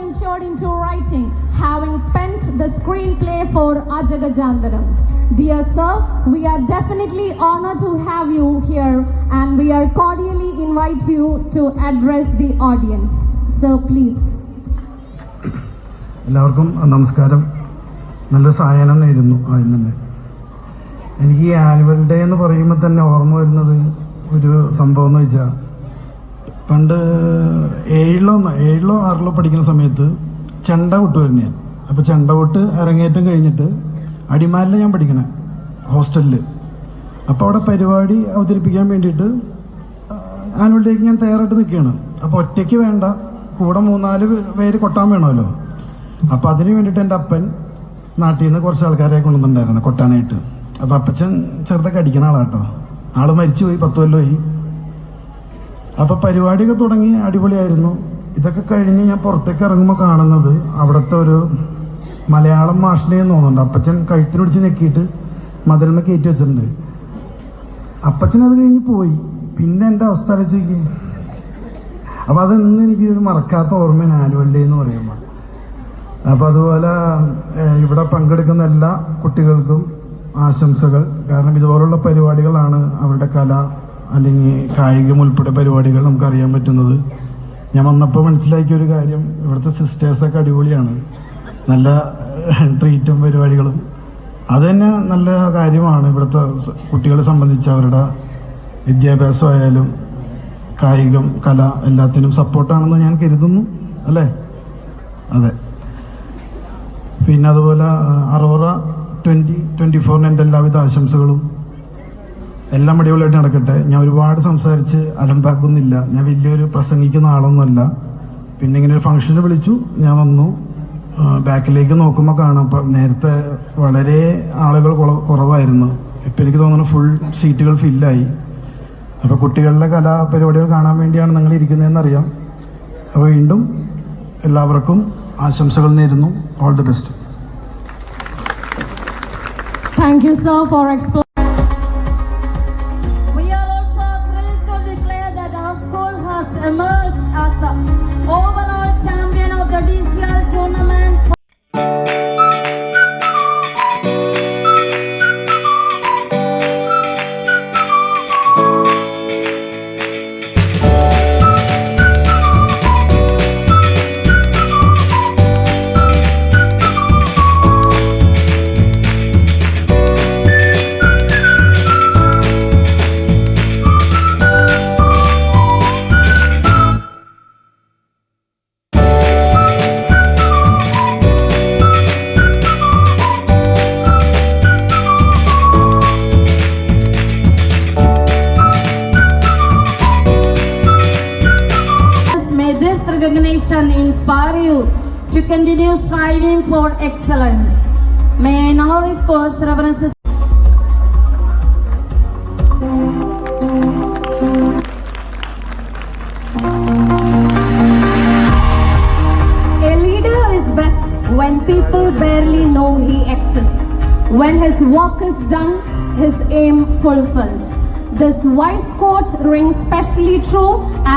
ventured into writing, having penned the screenplay for Ajagajandaram. Dear sir, we are definitely honored to have you here and we are cordially invite you to address the audience. Sir, please. എല്ലാവർക്കും നമസ്കാരം. നല്ലൊരു സായാഹ്നം നേരുന്നു. ആദ്യം തന്നെ എനിക്ക് ഈ annual day എന്ന് പറയുമ്പോൾ തന്നെ ഓർമ്മ വരുന്നത് ഒരു സംഭവം എന്ന് വെച്ചാൽ, പണ്ട് ഏഴിലോ 6ലോ പഠിക്കുന്ന സമയത്ത് ചെണ്ട കൊട്ടുമായിരുന്നു ഞാൻ. അപ്പോൾ ചെണ്ട കൊട്ട് അരങ്ങേറ്റം കഴിഞ്ഞിട്ട് അടിമാലിൽ ഞാൻ പഠിക്കണേ ഹോസ്റ്റലിൽ. അപ്പോൾ അവിടെ പരിപാടി അവതരിപ്പിക്കാൻ വേണ്ടിയിട്ട് ആനുവൽ ഡേക്ക് ഞാൻ തയ്യാറായിട്ട് നിൽക്കുകയാണ്. അപ്പോൾ ഒറ്റയ്ക്ക് വേണ്ട, കൂടെ 3-4 പേര് കൊട്ടാൻ വേണമല്ലോ. അപ്പോൾ അതിന് വേണ്ടിയിട്ട് എൻ്റെ അപ്പൻ നാട്ടിൽ നിന്ന് കുറച്ച് ആൾക്കാരെ കൊണ്ടുവന്നിട്ടുണ്ടായിരുന്നു കൊട്ടാനായിട്ട്. അപ്പോൾ അപ്പച്ചൻ ചെറുതൊക്കെ അടിക്കുന്ന ആളാട്ടോ. ആൾ മരിച്ചുപോയി, 10 കൊല്ലമായി. അപ്പോൾ പരിപാടിയൊക്കെ തുടങ്ങി, അടിപൊളിയായിരുന്നു. ഇതൊക്കെ കഴിഞ്ഞ് ഞാൻ പുറത്തേക്ക് ഇറങ്ങുമ്പോൾ കാണുന്നത് അവിടുത്തെ ഒരു മലയാളം മാഷിനെയെന്ന് തോന്നുന്നുണ്ട്. അപ്പച്ചൻ കഴുത്തിനൊടിച്ച് ഞെക്കിയിട്ട് മതിലിന്മ കയറ്റി വെച്ചിട്ടുണ്ട്. അപ്പച്ചൻ അത് കഴിഞ്ഞ് പോയി. പിന്നെ എൻ്റെ അവസ്ഥ ആലോചിക്ക്. അപ്പോൾ അതൊന്നും എനിക്ക് ഒരു മറക്കാത്ത ഓർമ്മയാണ് ആനുവൽ ഡേ എന്ന് പറയുമ്പോൾ. അപ്പോൾ അതുപോലെ ഇവിടെ പങ്കെടുക്കുന്ന എല്ലാ കുട്ടികൾക്കും ആശംസകൾ. കാരണം ഇതുപോലുള്ള പരിപാടികളാണ് അവരുടെ കല അല്ലെങ്കിൽ കായികം ഉൾപ്പെടെ പരിപാടികൾ നമുക്കറിയാൻ പറ്റുന്നത്. ഞാൻ വന്നപ്പോൾ മനസ്സിലാക്കിയ ഒരു കാര്യം, ഇവിടുത്തെ സിസ്റ്റേഴ്സൊക്കെ അടിപൊളിയാണ്. നല്ല ട്രീറ്റും പരിപാടികളും അത് തന്നെ നല്ല കാര്യമാണ്. ഇവിടുത്തെ കുട്ടികളെ സംബന്ധിച്ച് അവരുടെ വിദ്യാഭ്യാസമായാലും കായികം കല എല്ലാത്തിനും സപ്പോർട്ടാണെന്ന് ഞാൻ കരുതുന്നു, അല്ലേ? അതെ. പിന്നെ അതുപോലെ അറോറ 2024 എൻ്റെ എല്ലാവിധ ആശംസകളും. എല്ലാം അടിപൊളിയായിട്ട് നടക്കട്ടെ. ഞാൻ ഒരുപാട് സംസാരിച്ച് അലമ്പാക്കുന്നില്ല. ഞാൻ വലിയൊരു പ്രസംഗിക്കുന്ന ആളൊന്നുമല്ല. പിന്നെ ഇങ്ങനെ ഒരു ഫംഗ്ഷന് വിളിച്ചു, ഞാൻ വന്നു. ബാക്കിലേക്ക് നോക്കുമ്പോൾ കാണാം നേരത്തെ വളരെ ആളുകൾ കുറവായിരുന്നു. ഇപ്പം എനിക്ക് തോന്നുന്നു ഫുൾ സീറ്റുകൾ ഫില്ലായി. അപ്പോൾ കുട്ടികളുടെ കലാപരിപാടികൾ കാണാൻ വേണ്ടിയാണ് നിങ്ങൾ ഇരിക്കുന്നതെന്നറിയാം. അപ്പോൾ വീണ്ടും എല്ലാവർക്കും ആശംസകൾ നേരുന്നു. All the best. Thank you, sir, for explaining. We are also thrilled to declare that our school has emerged as the overall champion of the DCL tournament. Recognition inspire you to continue striving for excellence. May I now request Reverend Sister A leader is best when people barely know he exists, when his work is done, his aim fulfilled. This wise quote rings specially true